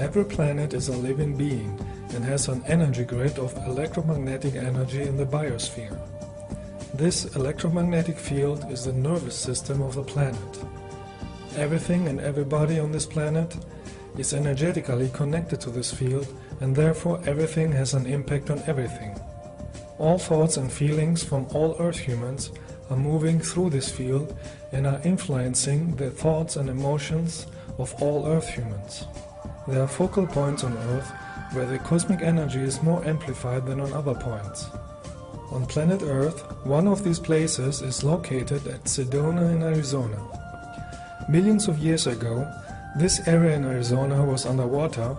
Every planet is a living being and has an energy grid of electromagnetic energy in the biosphere. This electromagnetic field is the nervous system of the planet. Everything and everybody on this planet is energetically connected to this field, and therefore everything has an impact on everything. All thoughts and feelings from all Earth humans are moving through this field and are influencing the thoughts and emotions of all Earth humans. There are focal points on Earth where the cosmic energy is more amplified than on other points. On planet Earth, one of these places is located at Sedona in Arizona. Millions of years ago, this area in Arizona was underwater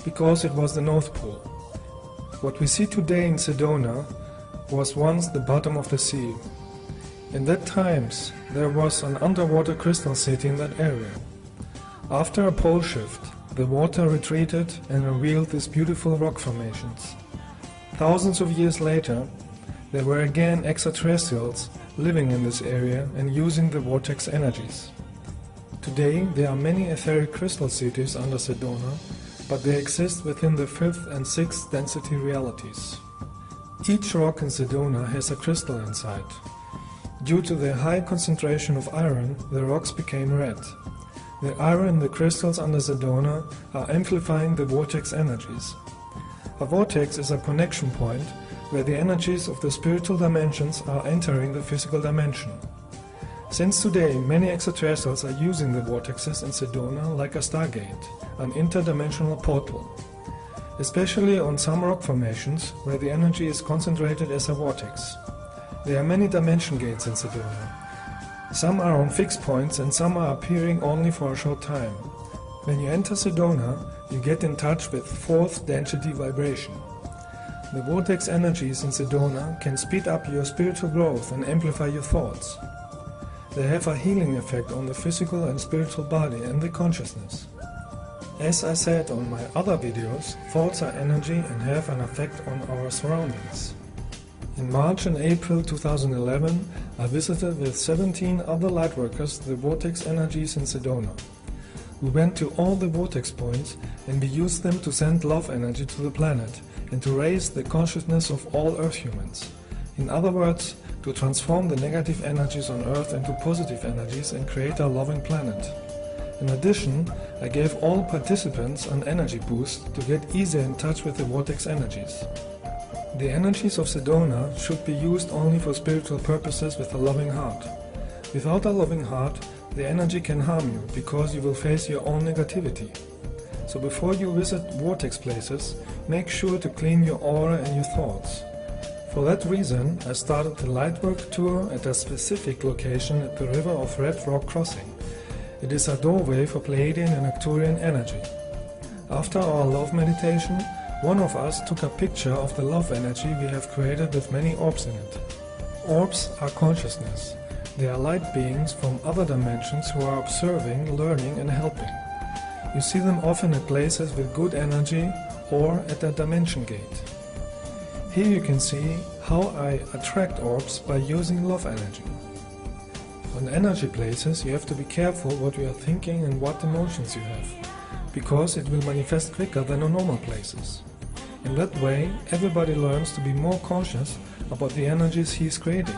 because it was the North Pole. What we see today in Sedona was once the bottom of the sea. In that times, there was an underwater crystal city in that area. After a pole shift, the water retreated and revealed these beautiful rock formations. Thousands of years later, there were again extraterrestrials living in this area and using the vortex energies. Today, there are many etheric crystal cities under Sedona, but they exist within the 5th and 6th density realities. Each rock in Sedona has a crystal inside. Due to the high concentration of iron, the rocks became red. The iron in the crystals under Sedona are amplifying the vortex energies. A vortex is a connection point where the energies of the spiritual dimensions are entering the physical dimension. Since today, many extraterrestrials are using the vortexes in Sedona like a stargate, an interdimensional portal, especially on some rock formations where the energy is concentrated as a vortex. There are many dimension gates in Sedona. Some are on fixed points and some are appearing only for a short time. When you enter Sedona, you get in touch with 4th density vibration. The vortex energies in Sedona can speed up your spiritual growth and amplify your thoughts. They have a healing effect on the physical and spiritual body and the consciousness. As I said on my other videos, thoughts are energy and have an effect on our surroundings. In March and April 2011, I visited with 17 other lightworkers the vortex energies in Sedona. We went to all the vortex points and we used them to send love energy to the planet and to raise the consciousness of all Earth humans. In other words, to transform the negative energies on Earth into positive energies and create a loving planet. In addition, I gave all participants an energy boost to get easier in touch with the vortex energies. The energies of Sedona should be used only for spiritual purposes with a loving heart. Without a loving heart, the energy can harm you because you will face your own negativity. So before you visit vortex places, make sure to clean your aura and your thoughts. For that reason, I started the Lightwork tour at a specific location at the river of Red Rock Crossing. It is a doorway for Pleiadian and Arcturian energy. After our love meditation, one of us took a picture of the love energy we have created with many orbs in it. Orbs are consciousness. They are light beings from other dimensions who are observing, learning and helping. You see them often at places with good energy or at a dimension gate. Here you can see how I attract orbs by using love energy. On energy places you have to be careful what you are thinking and what emotions you have, because it will manifest quicker than on normal places. In that way, everybody learns to be more conscious about the energies he is creating.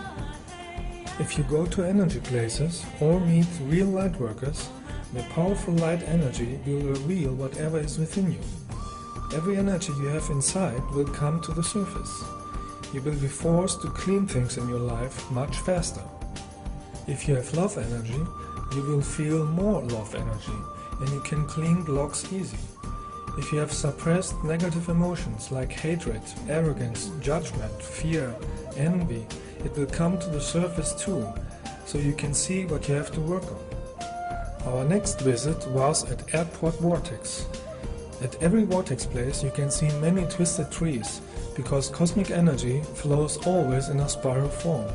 If you go to energy places or meet real light workers, the powerful light energy will reveal whatever is within you. Every energy you have inside will come to the surface. You will be forced to clean things in your life much faster. If you have love energy, you will feel more love energy and you can clean blocks easy. If you have suppressed negative emotions like hatred, arrogance, judgment, fear, envy, it will come to the surface too, so you can see what you have to work on. Our next visit was at Airport Vortex. At every vortex place you can see many twisted trees, because cosmic energy flows always in a spiral form.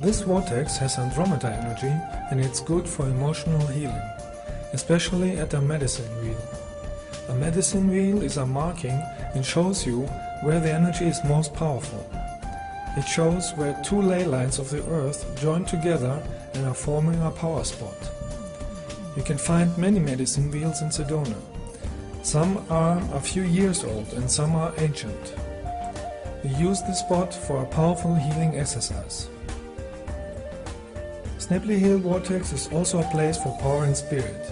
This vortex has Andromeda energy and it's good for emotional healing, especially at a medicine wheel. A medicine wheel is a marking and shows you where the energy is most powerful. It shows where two ley lines of the earth join together and are forming a power spot. You can find many medicine wheels in Sedona. Some are a few years old and some are ancient. We use this spot for a powerful healing exercise. Snapley Hill Vortex is also a place for power and spirit.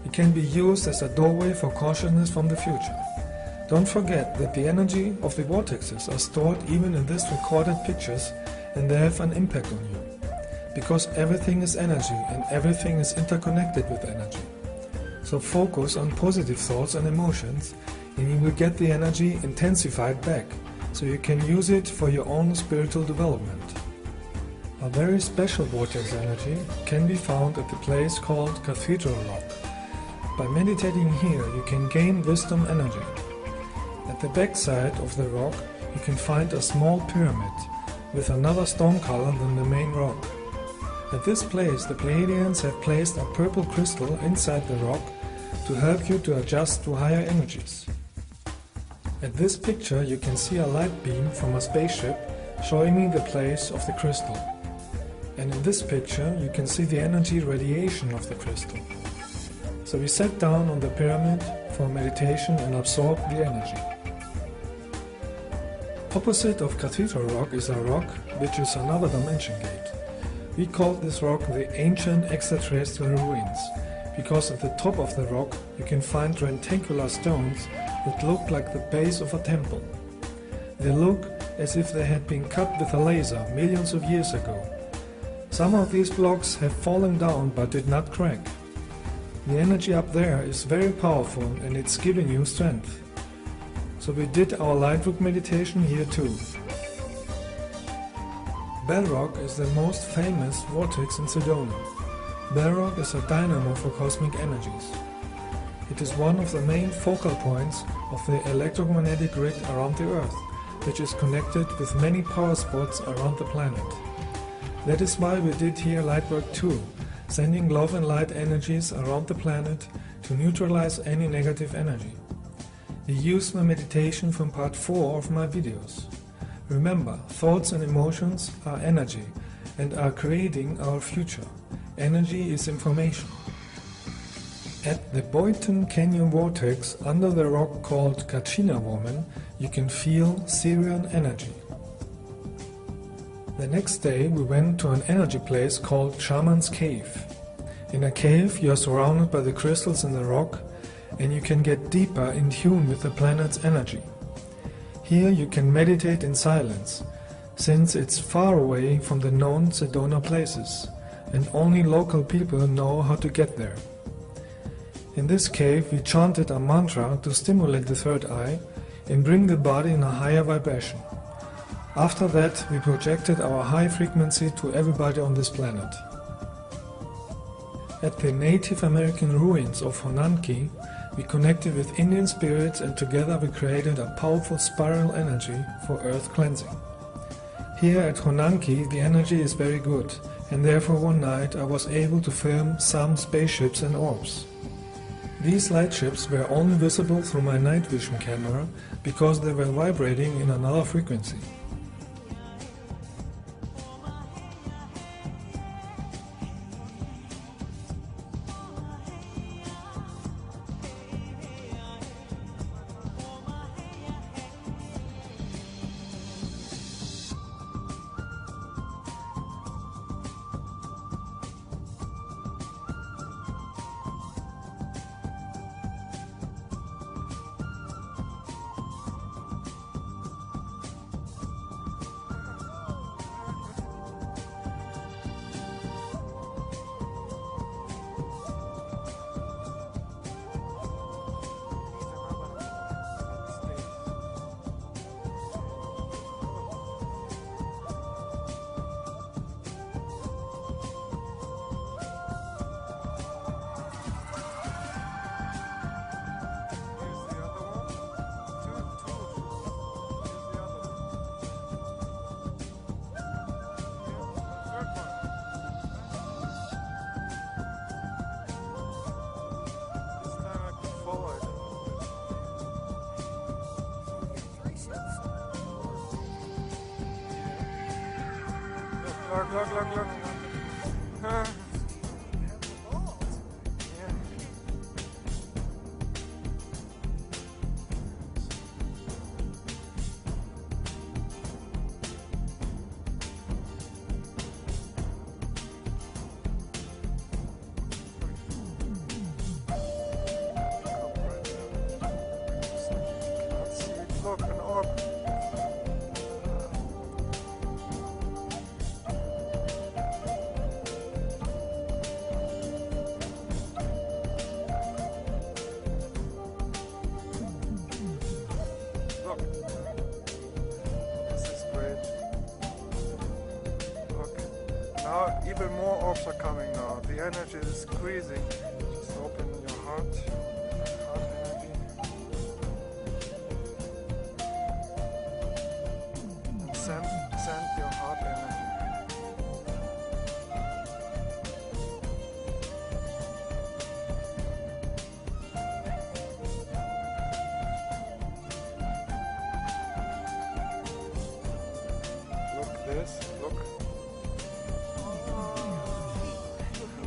It can be used as a doorway for consciousness from the future. Don't forget that the energy of the vortexes are stored even in these recorded pictures, and they have an impact on you. Because everything is energy and everything is interconnected with energy. So focus on positive thoughts and emotions, and you will get the energy intensified back, so you can use it for your own spiritual development. A very special vortex energy can be found at the place called Cathedral Rock. By meditating here, you can gain wisdom energy. At the back side of the rock, you can find a small pyramid with another stone color than the main rock. At this place, the Pleiadians have placed a purple crystal inside the rock to help you to adjust to higher energies. At this picture, you can see a light beam from a spaceship showing me the place of the crystal. And in this picture, you can see the energy radiation of the crystal. So we sat down on the pyramid for meditation and absorbed the energy. Opposite of Cathedral Rock is a rock which is another dimension gate. We call this rock the Ancient Extraterrestrial Ruins, because at the top of the rock you can find rectangular stones that look like the base of a temple. They look as if they had been cut with a laser millions of years ago. Some of these blocks have fallen down but did not crack. The energy up there is very powerful and it's giving you strength. So we did our light rock meditation here too. Bell Rock is the most famous vortex in Sedona. Bell Rock is a dynamo for cosmic energies. It is one of the main focal points of the electromagnetic grid around the Earth, which is connected with many power spots around the planet. That is why we did here light work too, sending love and light energies around the planet to neutralize any negative energy. We used my meditation from part 4 of my videos. Remember, thoughts and emotions are energy and are creating our future. Energy is information. At the Boynton Canyon Vortex under the rock called Kachina Woman, you can feel Sirian energy. The next day we went to an energy place called Shaman's Cave. In a cave you are surrounded by the crystals in the rock and you can get deeper in tune with the planet's energy. Here you can meditate in silence, since it's far away from the known Sedona places, and only local people know how to get there. In this cave we chanted a mantra to stimulate the third eye and bring the body in a higher vibration. After that we projected our high frequency to everybody on this planet. At the Native American ruins of Honanki, we connected with Indian spirits and together we created a powerful spiral energy for earth cleansing. Here at Honanki the energy is very good, and therefore one night I was able to film some spaceships and orbs. These light ships were only visible through my night vision camera because they were vibrating in another frequency. Look. Huh. Yeah. even more orbs are coming now. The energy is increasing. Just open your heart energy. And send your heart energy.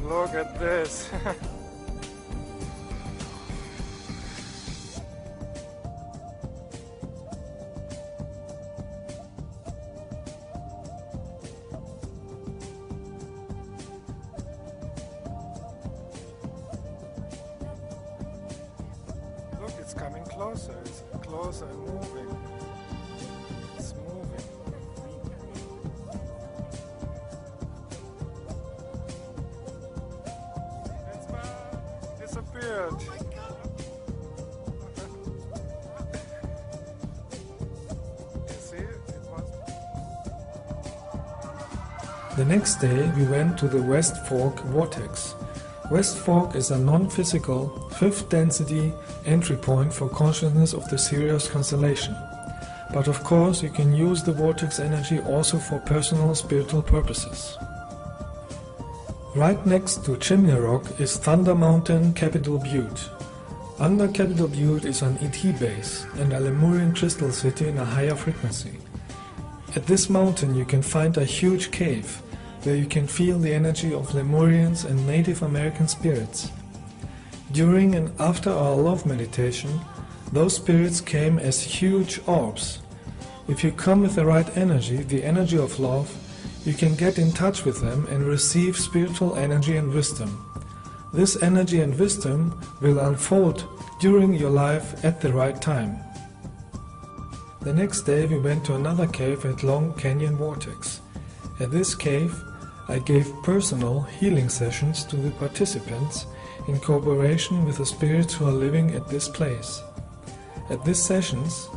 Look at this. Look, it's coming closer. It's closer and moving. It's moving. Disappeared. Oh my God. You see it? It was. The next day we went to the West Fork Vortex. West Fork is a non-physical, fifth density entry point for consciousness of the Sirius constellation. But of course you can use the vortex energy also for personal spiritual purposes. Right next to Chimney Rock is Thunder Mountain, Capitol Butte. Under Capitol Butte is an ET base and a Lemurian crystal city in a higher frequency. At this mountain you can find a huge cave where you can feel the energy of Lemurians and Native American spirits. During and after our love meditation, those spirits came as huge orbs. If you come with the right energy, the energy of love, you can get in touch with them and receive spiritual energy and wisdom. This energy and wisdom will unfold during your life at the right time. The next day we went to another cave at Long Canyon Vortex. At this cave I gave personal healing sessions to the participants in cooperation with the spirits who are living at this place. At these sessions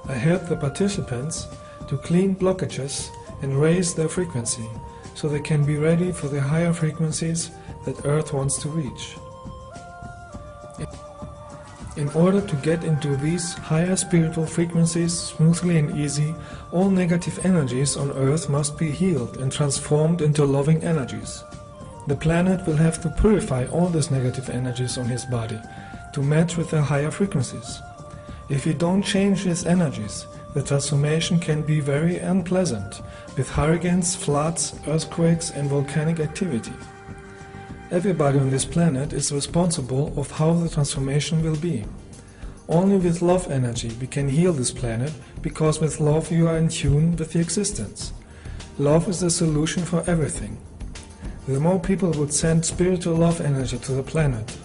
I helped the participants to clean blockages and raise their frequency, so they can be ready for the higher frequencies that Earth wants to reach. In order to get into these higher spiritual frequencies smoothly and easy, all negative energies on Earth must be healed and transformed into loving energies. The planet will have to purify all these negative energies on his body to match with their higher frequencies. If you don't change these energies, the transformation can be very unpleasant, with hurricanes, floods, earthquakes and volcanic activity. Everybody on this planet is responsible of how the transformation will be. Only with love energy we can heal this planet, because with love you are in tune with the existence. Love is the solution for everything. The more people would send spiritual love energy to the planet,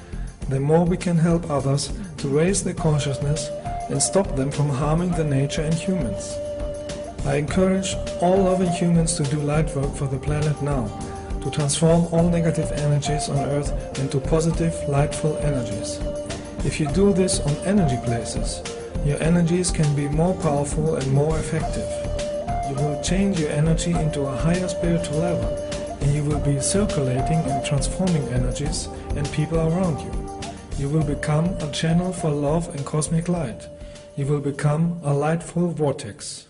the more we can help others to raise their consciousness and stop them from harming the nature and humans. I encourage all loving humans to do light work for the planet now, to transform all negative energies on Earth into positive, lightful energies. If you do this on energy places, your energies can be more powerful and more effective. You will change your energy into a higher spiritual level, and you will be circulating and transforming energies and people around you. You will become a channel for love and cosmic light. You will become a lightful vortex.